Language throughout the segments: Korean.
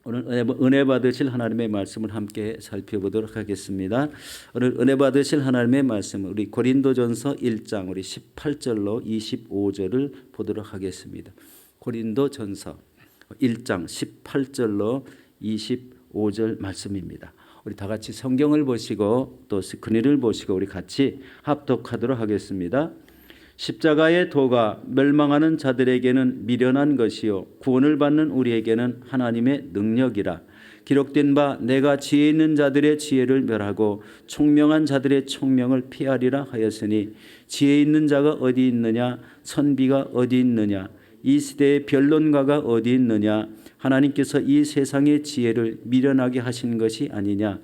오늘 은혜 받으실 하나님의 말씀을 함께 살펴보도록 하겠습니다. 오늘 은혜 받으실 하나님의 말씀은 우리 고린도전서 1장 우리 18절로 25절을 보도록 하겠습니다. 고린도전서 1장 18절로 25절 말씀입니다. 우리 다 같이 성경을 보시고 또 스크린을 보시고 우리 같이 합독하도록 하겠습니다. 십자가의 도가 멸망하는 자들에게는 미련한 것이요 구원을 받는 우리에게는 하나님의 능력이라. 기록된 바 내가 지혜 있는 자들의 지혜를 멸하고 총명한 자들의 총명을 피하리라 하였으니 지혜 있는 자가 어디 있느냐 선비가 어디 있느냐 이 시대의 변론가가 어디 있느냐 하나님께서 이 세상의 지혜를 미련하게 하신 것이 아니냐.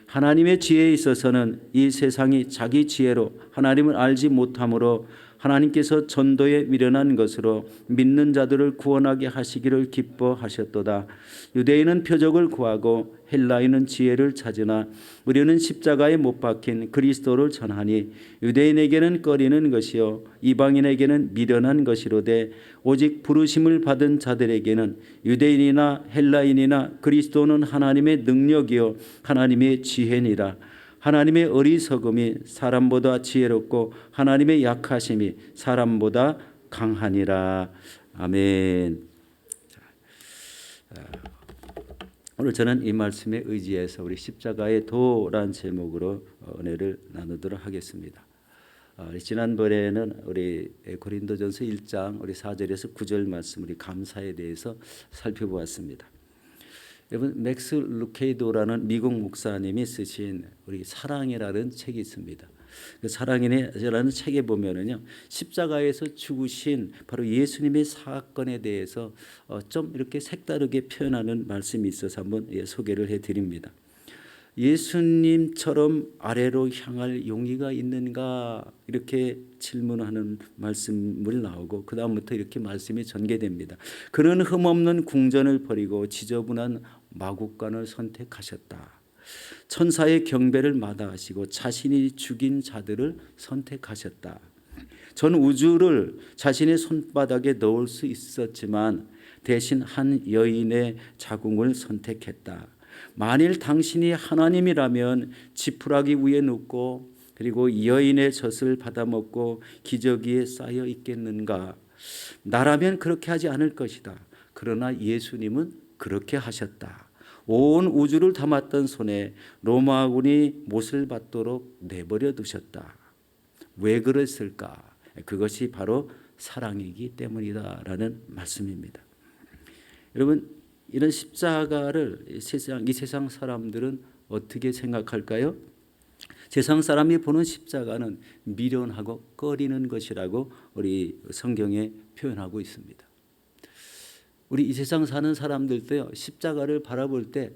하나님의 지혜에 있어서는 이 세상이 자기 지혜로 하나님을 알지 못함으로 하나님께서 전도에 미련한 것으로 믿는 자들을 구원하게 하시기를 기뻐하셨도다. 유대인은 표적을 구하고 헬라인은 지혜를 찾으나 우리는 십자가에 못 박힌 그리스도를 전하니 유대인에게는 꺼리는 것이요 이방인에게는 미련한 것이로되 오직 부르심을 받은 자들에게는 유대인이나 헬라인이나 그리스도는 하나님의 능력이요 하나님의 지혜니라. 하나님의 어리석음이 사람보다 지혜롭고 하나님의 약하심이 사람보다 강하니라. 아멘. 오늘 저는 이 말씀에 의지해서 우리 십자가의 도라는 제목으로 은혜를 나누도록 하겠습니다. 지난번에는 우리 고린도전서 1장 우리 4절에서 9절 말씀 우리 감사에 대해서 살펴보았습니다. 여러분 맥스 루케이도라는 미국 목사님이 쓰신 우리 사랑이라는 책이 있습니다. 그 사랑이라는 책에 보면은요 십자가에서 죽으신 바로 예수님의 사건에 대해서 좀 이렇게 색다르게 표현하는 말씀이 있어서 한번 소개를 해드립니다. 예수님처럼 아래로 향할 용의가 있는가 이렇게 질문하는 말씀을 나오고 그 다음부터 이렇게 말씀이 전개됩니다. 그는 흠없는 궁전을 버리고 지저분한 마국간을 선택하셨다. 천사의 경배를 마다하시고 자신이 죽인 자들을 선택하셨다. 전 우주를 자신의 손바닥에 넣을 수 있었지만 대신 한 여인의 자궁을 선택했다. 만일 당신이 하나님이라면 지푸라기 위에 눕고 그리고 여인의 젖을 받아먹고 기저귀에 쌓여 있겠는가? 나라면 그렇게 하지 않을 것이다. 그러나 예수님은 그렇게 하셨다. 온 우주를 담았던 손에 로마군이 못을 받도록 내버려 두셨다. 왜 그랬을까? 그것이 바로 사랑이기 때문이다라는 말씀입니다. 여러분 이런 십자가를 이 세상 사람들은 어떻게 생각할까요? 세상 사람이 보는 십자가는 미련하고 꺼리는 것이라고 우리 성경에 표현하고 있습니다. 우리 이 세상 사는 사람들도요 십자가를 바라볼 때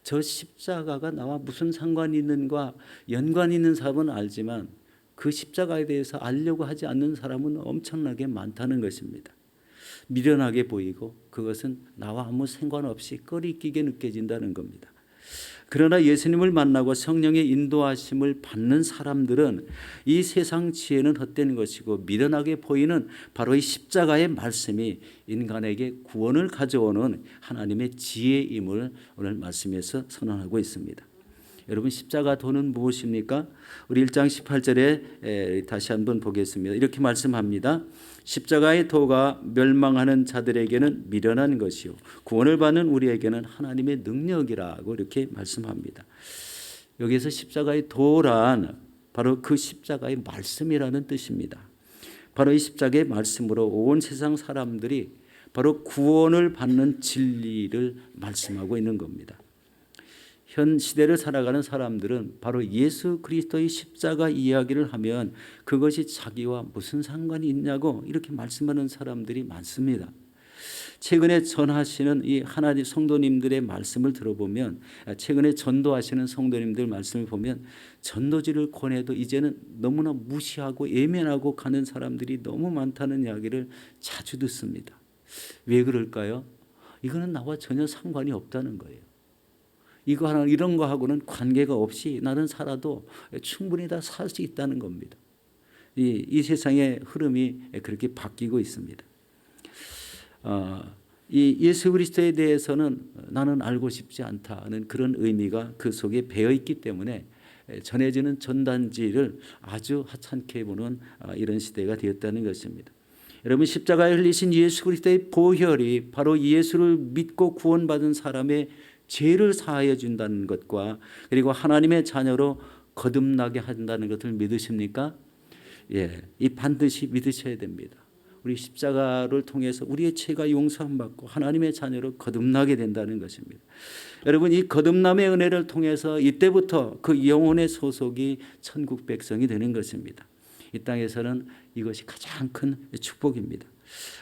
저 십자가가 나와 무슨 상관이 있는가 연관이 있는 사람은 알지만 그 십자가에 대해서 알려고 하지 않는 사람은 엄청나게 많다는 것입니다. 미련하게 보이고 그것은 나와 아무 상관없이 꺼리끼게 느껴진다는 겁니다. 그러나 예수님을 만나고 성령의 인도하심을 받는 사람들은 이 세상 지혜는 헛된 것이고 미련하게 보이는 바로 이 십자가의 말씀이 인간에게 구원을 가져오는 하나님의 지혜임을 오늘 말씀에서 선언하고 있습니다. 여러분 십자가 도는 무엇입니까? 우리 1장 18절에 다시 한번 보겠습니다. 이렇게 말씀합니다. 십자가의 도가 멸망하는 자들에게는 미련한 것이요 구원을 받는 우리에게는 하나님의 능력이라고 이렇게 말씀합니다. 여기서 십자가의 도란 바로 그 십자가의 말씀이라는 뜻입니다. 바로 이 십자가의 말씀으로 온 세상 사람들이 바로 구원을 받는 진리를 말씀하고 있는 겁니다. 현 시대를 살아가는 사람들은 바로 예수 그리스도의 십자가 이야기를 하면 그것이 자기와 무슨 상관이 있냐고 이렇게 말씀하는 사람들이 많습니다. 최근에 전하시는 이 하나님 성도님들의 말씀을 들어보면 최근에 전도하시는 성도님들 말씀을 보면 전도지를 권해도 이제는 너무나 무시하고 예면하고 가는 사람들이 너무 많다는 이야기를 자주 듣습니다. 왜 그럴까요? 이거는 나와 전혀 상관이 없다는 거예요. 이거 하나 이런 거하고는 관계가 없이 나는 살아도 충분히 다 살 수 있다는 겁니다. 이 세상의 흐름이 그렇게 바뀌고 있습니다. 이 예수 그리스도에 대해서는 나는 알고 싶지 않다는 그런 의미가 그 속에 배어 있기 때문에 전해지는 전단지를 아주 하찮게 보는 이런 시대가 되었다는 것입니다. 여러분, 십자가에 흘리신 예수 그리스도의 보혈이 바로 예수를 믿고 구원받은 사람의 죄를 사하여 준다는 것과 그리고 하나님의 자녀로 거듭나게 한다는 것을 믿으십니까? 예, 이 반드시 믿으셔야 됩니다. 우리 십자가를 통해서 우리의 죄가 용서함 받고 하나님의 자녀로 거듭나게 된다는 것입니다. 여러분, 이 거듭남의 은혜를 통해서 이때부터 그 영혼의 소속이 천국 백성이 되는 것입니다. 이 땅에서는 이것이 가장 큰 축복입니다.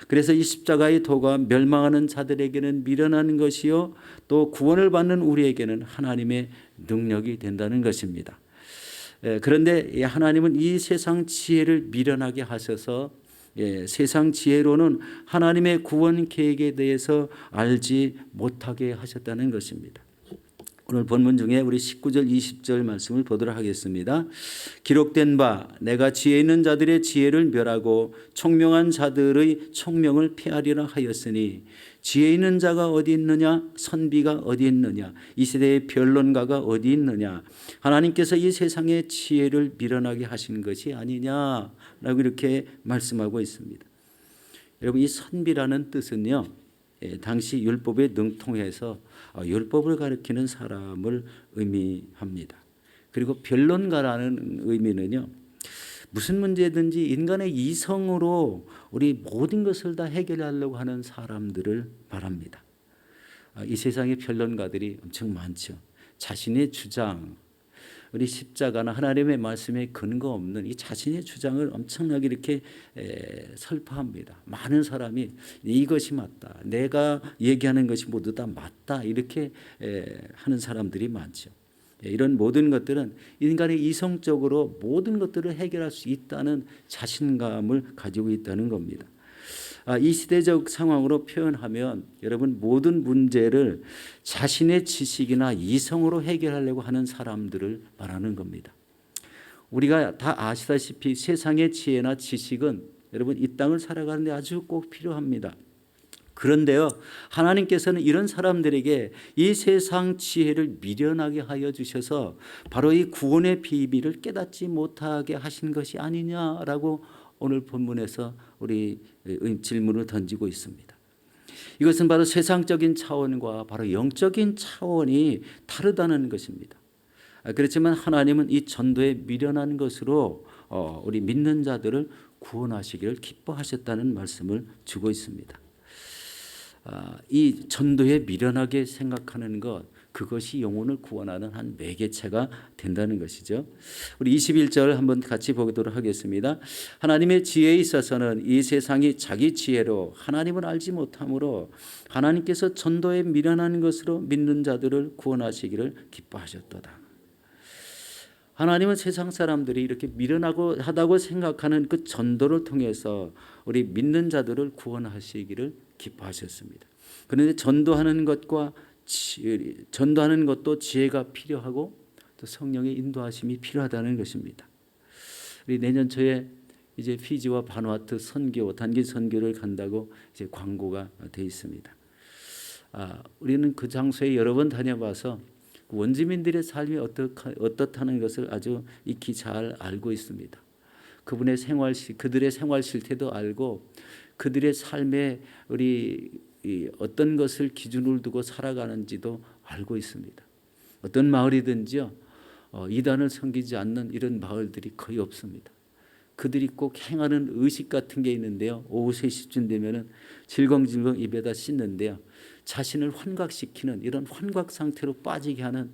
그래서 이 십자가의 도가 멸망하는 자들에게는 미련한 것이요 또 구원을 받는 우리에게는 하나님의 능력이 된다는 것입니다. 그런데 하나님은 이 세상 지혜를 미련하게 하셔서 세상 지혜로는 하나님의 구원 계획에 대해서 알지 못하게 하셨다는 것입니다. 오늘 본문 중에 우리 19절 20절 말씀을 보도록 하겠습니다. 기록된 바 내가 지혜 있는 자들의 지혜를 멸하고 총명한 자들의 총명을 폐하리라 하였으니 지혜 있는 자가 어디 있느냐 선비가 어디 있느냐 이 세대의 변론가가 어디 있느냐 하나님께서 이 세상의 지혜를 미련하게 하신 것이 아니냐라고 이렇게 말씀하고 있습니다. 여러분, 이 선비라는 뜻은요 당시 율법에 능통해서 율법을 가리키는 사람을 의미합니다. 그리고 변론가라는 의미는요 무슨 문제든지 인간의 이성으로 우리 모든 것을 다 해결하려고 하는 사람들을 말합니다. 이 세상에 변론가들이 엄청 많죠. 자신의 주장, 우리 십자가나 하나님의 말씀에 근거 없는 이 자신의 주장을 엄청나게 이렇게 설파합니다. 많은 사람이 이것이 맞다, 내가 얘기하는 것이 모두 다 맞다 이렇게 하는 사람들이 많죠. 이런 모든 것들은 인간의 이성적으로 모든 것들을 해결할 수 있다는 자신감을 가지고 있다는 겁니다. 이 시대적 상황으로 표현하면 여러분 모든 문제를 자신의 지식이나 이성으로 해결하려고 하는 사람들을 말하는 겁니다. 우리가 다 아시다시피 세상의 지혜나 지식은 여러분 이 땅을 살아가는 데 아주 꼭 필요합니다. 그런데요 하나님께서는 이런 사람들에게 이 세상 지혜를 미련하게 하여 주셔서 바로 이 구원의 비밀을 깨닫지 못하게 하신 것이 아니냐라고 오늘 본문에서 우리 질문을 던지고 있습니다. 이것은 바로 세상적인 차원과 바로 영적인 차원이 다르다는 것입니다. 그렇지만 하나님은 이 전도에 미련한 것으로 우리 믿는 자들을 구원하시기를 기뻐하셨다는 말씀을 주고 있습니다. 이 전도에 미련하게 생각하는 것, 그것이 영혼을 구원하는 한 매개체가 된다는 것이죠. 우리 21절 한번 같이 보도록 하겠습니다. 하나님의 지혜에 있어서는 이 세상이 자기 지혜로 하나님을 알지 못하므로 하나님께서 전도에 미련한 것으로 믿는 자들을 구원하시기를 기뻐하셨도다. 하나님은 세상 사람들이 이렇게 미련하고 하다고 생각하는 그 전도를 통해서 우리 믿는 자들을 구원하시기를 기뻐하셨습니다. 그런데 전도하는 것도 지혜가 필요하고 또 성령의 인도하심이 필요하다는 것입니다. 우리 내년 초에 이제 피지와 바누아투 선교, 단기 선교를 간다고 이제 광고가 돼 있습니다. 우리는 그 장소에 여러 번 다녀봐서 원주민들의 삶이 어떻다는 것을 아주 익히 잘 알고 있습니다. 그들의 생활 실태도 알고 그들의 삶에 우리 어떤 것을 기준을 두고 살아가는지도 알고 있습니다. 어떤 마을이든지요 이단을 섬기지 않는 이런 마을들이 거의 없습니다. 그들이 꼭 행하는 의식 같은 게 있는데요. 오후 3시쯤 되면은 질겅질겅 입에다 씻는데요. 자신을 환각시키는 이런 환각 상태로 빠지게 하는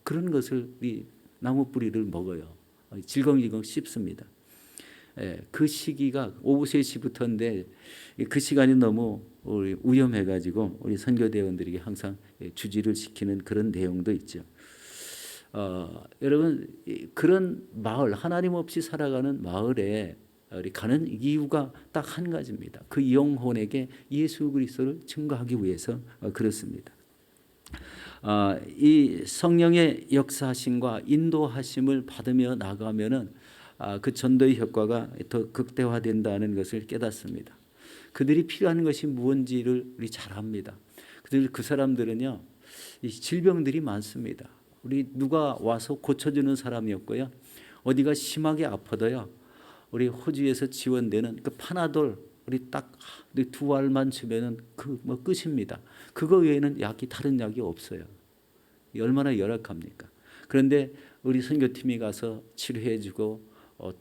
그런 것을 이 나무 뿌리를 먹어요. 질겅질겅 씹습니다. 그 시기가 오후 3시부터인데 그 시간이 너무 위험해가지고 우리 선교대원들에게 항상 주지를 시키는 그런 내용도 있죠. 여러분 그런 마을, 하나님 없이 살아가는 마을에 우리 가는 이유가 딱 한 가지입니다. 그 영혼에게 예수 그리스도를 증거하기 위해서 그렇습니다. 이 성령의 역사하심과 인도하심을 받으며 나가면은 그 전도의 효과가 더 극대화된다는 것을 깨닫습니다. 그들이 필요한 것이 무엇인지를 우리 잘 압니다. 그 사람들은요, 이 질병들이 많습니다. 우리 누가 와서 고쳐주는 사람이었고요. 어디가 심하게 아파도요, 우리 호주에서 지원되는 그 파나돌 우리 딱 두 알만 주면은 그 뭐 끝입니다. 그거 외에는 다른 약이 없어요. 얼마나 열악합니까? 그런데 우리 선교팀이 가서 치료해주고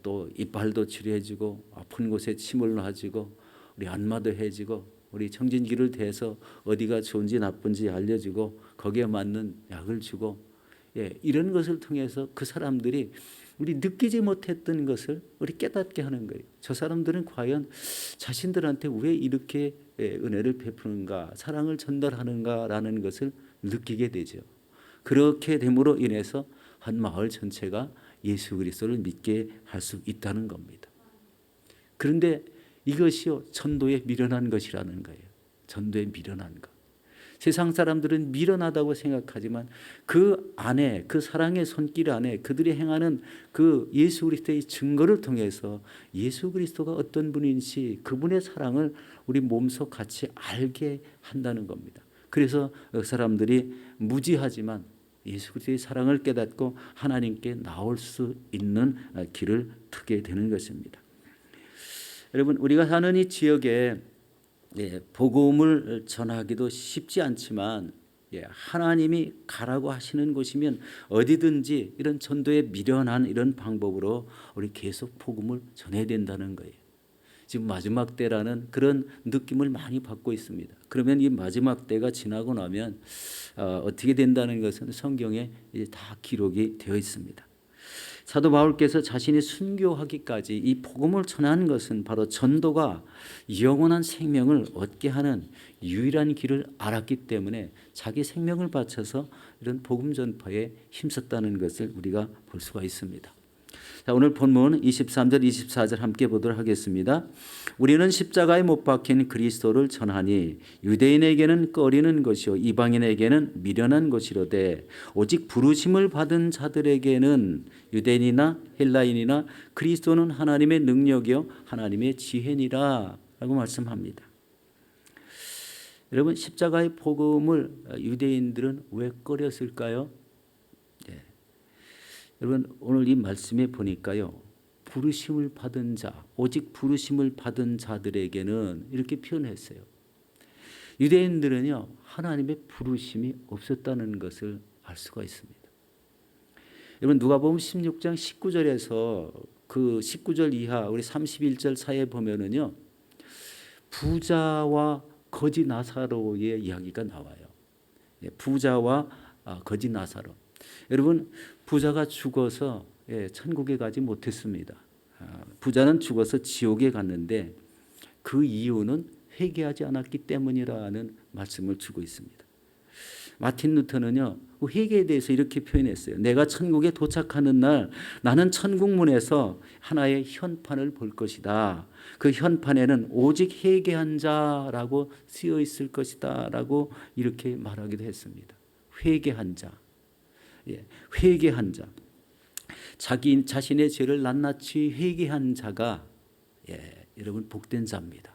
또 이빨도 치료해주고 아픈 곳에 침을 놔주고 우리 안마도 해주고 우리 청진기를 대서 어디가 좋은지 나쁜지 알려주고 거기에 맞는 약을 주고 이런 것을 통해서 그 사람들이 우리 느끼지 못했던 것을 우리 깨닫게 하는 거예요. 저 사람들은 과연 자신들한테 왜 이렇게 은혜를 베푸는가, 사랑을 전달하는가라는 것을 느끼게 되죠. 그렇게 됨으로 인해서 한 마을 전체가 예수 그리스도를 믿게 할 수 있다는 겁니다. 그런데 이것이요, 전도에 미련한 것이라는 거예요. 전도에 미련한 것. 세상 사람들은 미련하다고 생각하지만 그 안에, 그 사랑의 손길 안에 그들이 행하는 그 예수 그리스도의 증거를 통해서 예수 그리스도가 어떤 분인지 그분의 사랑을 우리 몸소 같이 알게 한다는 겁니다. 그래서 사람들이 무지하지만 예수 그리스도의 사랑을 깨닫고 하나님께 나올 수 있는 길을 트게 되는 것입니다. 여러분, 우리가 사는 이 지역에 복음을 전하기도 쉽지 않지만 하나님이 가라고 하시는 곳이면 어디든지 이런 전도에 미련한 이런 방법으로 우리 계속 복음을 전해야 된다는 거예요. 지금 마지막 때라는 그런 느낌을 많이 받고 있습니다. 그러면 이 마지막 때가 지나고 나면 어떻게 된다는 것은 성경에 이제 다 기록이 되어 있습니다. 사도 바울께서 자신이 순교하기까지 이 복음을 전하는 것은 바로 전도가 영원한 생명을 얻게 하는 유일한 길을 알았기 때문에 자기 생명을 바쳐서 이런 복음 전파에 힘썼다는 것을 우리가 볼 수가 있습니다. 자, 오늘 본문 23절 24절 함께 보도록 하겠습니다. 우리는 십자가에 못 박힌 그리스도를 전하니 유대인에게는 꺼리는 것이요 이방인에게는 미련한 것이로되 오직 부르심을 받은 자들에게는 유대인이나 헬라인이나 그리스도는 하나님의 능력이요 하나님의 지혜니라 라고 말씀합니다. 여러분, 십자가의 복음을 유대인들은 왜 꺼렸을까요? 여러분, 오늘 이 말씀에 보니까요, 부르심을 받은 자, 오직 부르심을 받은 자들에게는 이렇게 표현했어요. 유대인들은요, 하나님의 부르심이 없었다는 것을 알 수가 있습니다. 여러분, 누가복음 16장 19절에서 그 19절 이하 우리 31절 사이에 보면은요, 부자와 거지 나사로의 이야기가 나와요. 부자와 거지 나사로. 여러분, 부자가 죽어서 천국에 가지 못했습니다. 부자는 죽어서 지옥에 갔는데 그 이유는 회개하지 않았기 때문이라는 말씀을 주고 있습니다. 마틴 루터는요, 회개에 대해서 이렇게 표현했어요. 내가 천국에 도착하는 날 나는 천국문에서 하나의 현판을 볼 것이다. 그 현판에는 오직 회개한 자라고 쓰여 있을 것이다 라고 이렇게 말하기도 했습니다. 회개한 자. 회개한 자, 자신의 죄를 낱낱이 회개한 자가 여러분 복된 자입니다.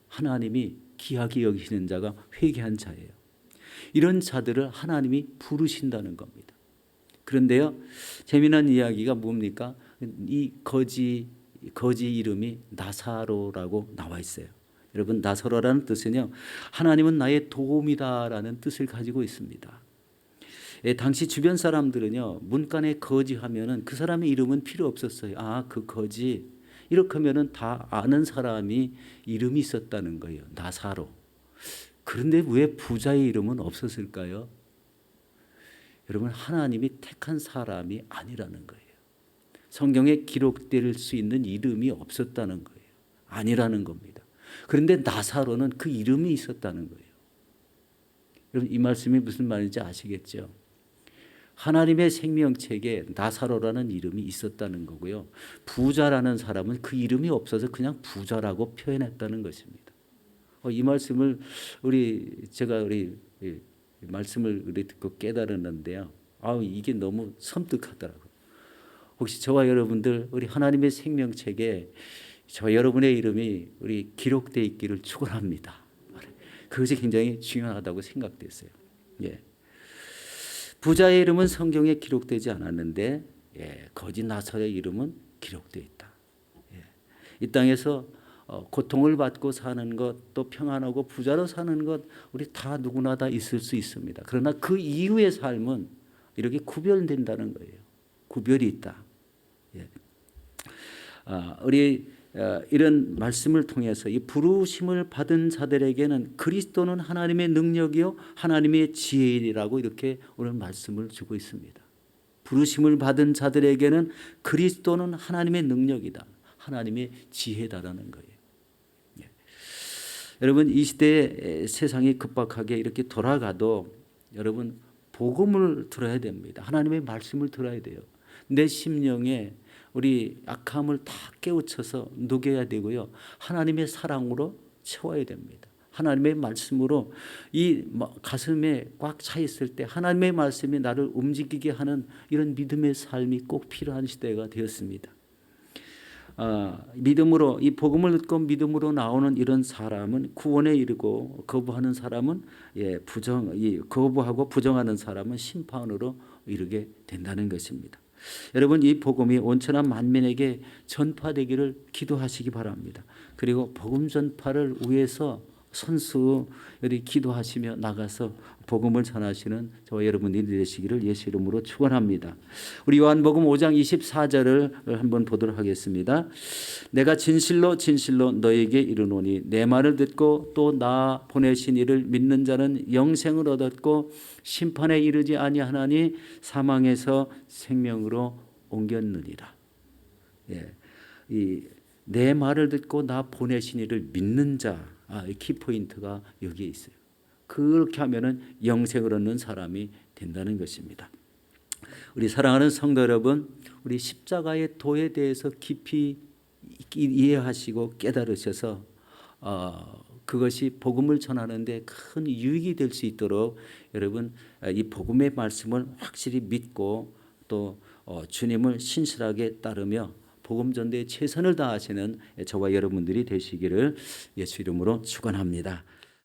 하나님이 귀하게 여기시는 자가 회개한 자예요. 이런 자들을 하나님이 부르신다는 겁니다. 그런데요, 재미난 이야기가 뭡니까? 이 거지 이름이 나사로라고 나와 있어요. 여러분, 나사로라는 뜻은요, 하나님은 나의 도움이다라는 뜻을 가지고 있습니다. 당시 주변 사람들은요, 문간에 거지 하면은 그 사람의 이름은 필요 없었어요. 그 거지. 이렇게 하면은 다 아는 사람이 이름이 있었다는 거예요. 나사로. 그런데 왜 부자의 이름은 없었을까요? 여러분, 하나님이 택한 사람이 아니라는 거예요. 성경에 기록될 수 있는 이름이 없었다는 거예요. 아니라는 겁니다. 그런데 나사로는 그 이름이 있었다는 거예요. 여러분, 이 말씀이 무슨 말인지 아시겠죠? 하나님의 생명책에 나사로라는 이름이 있었다는 거고요. 부자라는 사람은 그 이름이 없어서 그냥 부자라고 표현했다는 것입니다. 이 말씀을 제가 말씀을 듣고 깨달았는데요. 이게 너무 섬뜩하더라고요. 혹시 저와 여러분들 우리 하나님의 생명책에 저 여러분의 이름이 우리 기록되어 있기를 축원합니다. 그것이 굉장히 중요하다고 생각됐어요. 예. 부자의 이름은 성경에 기록되지 않았는데 거짓 나사로의 이름은 기록되어 있다. 이 땅에서 고통을 받고 사는 것, 또 평안하고 부자로 사는 것, 우리 다 누구나 다 있을 수 있습니다. 그러나 그 이후의 삶은 이렇게 구별된다는 거예요. 구별이 있다. 우리 이런 말씀을 통해서 이 부르심을 받은 자들에게는 그리스도는 하나님의 능력이요 하나님의 지혜이라고 이렇게 오늘 말씀을 주고 있습니다. 부르심을 받은 자들에게는 그리스도는 하나님의 능력이다. 하나님의 지혜다라는 거예요. 여러분, 이 시대에 세상이 급박하게 이렇게 돌아가도 여러분 복음을 들어야 됩니다. 하나님의 말씀을 들어야 돼요. 내 심령에 우리 악함을 다 깨우쳐서 녹여야 되고요. 하나님의 사랑으로 채워야 됩니다. 하나님의 말씀으로 이 가슴에 꽉 차 있을 때 하나님의 말씀이 나를 움직이게 하는 이런 믿음의 삶이 꼭 필요한 시대가 되었습니다. 믿음으로 이 복음을 듣고 믿음으로 나오는 이런 사람은 구원에 이르고 거부하는 사람은 거부하고 부정하는 사람은 심판으로 이르게 된다는 것입니다. 여러분, 이 복음이 온천한 만민에게 전파되기를 기도하시기 바랍니다. 그리고 복음 전파를 위해서 선수들이 기도하시며 나가서 복음을 전하시는 저와 여러분들이 되시기를 예수 이름으로 축원합니다. 우리 요한복음 5장 24절을 한번 보도록 하겠습니다. 내가 진실로 진실로 너에게 이르노니 내 말을 듣고 또 나 보내신 이를 믿는 자는 영생을 얻었고 심판에 이르지 아니하나니 사망에서 생명으로 옮겼느니라. 내 말을 듣고 나 보내신 이를 믿는 자, 키포인트가 여기에 있어요. 그렇게 하면은 영생을 얻는 사람이 된다는 것입니다. 우리 사랑하는 성도 여러분, 우리 십자가의 도에 대해서 깊이 이해하시고 깨달으셔서 그것이 복음을 전하는데 큰 유익이 될 수 있도록 여러분 이 복음의 말씀을 확실히 믿고 또 주님을 신실하게 따르며 복음 전도에 최선을 다하시는 저와 여러분들이 되시기를 예수 이름으로 축원합니다.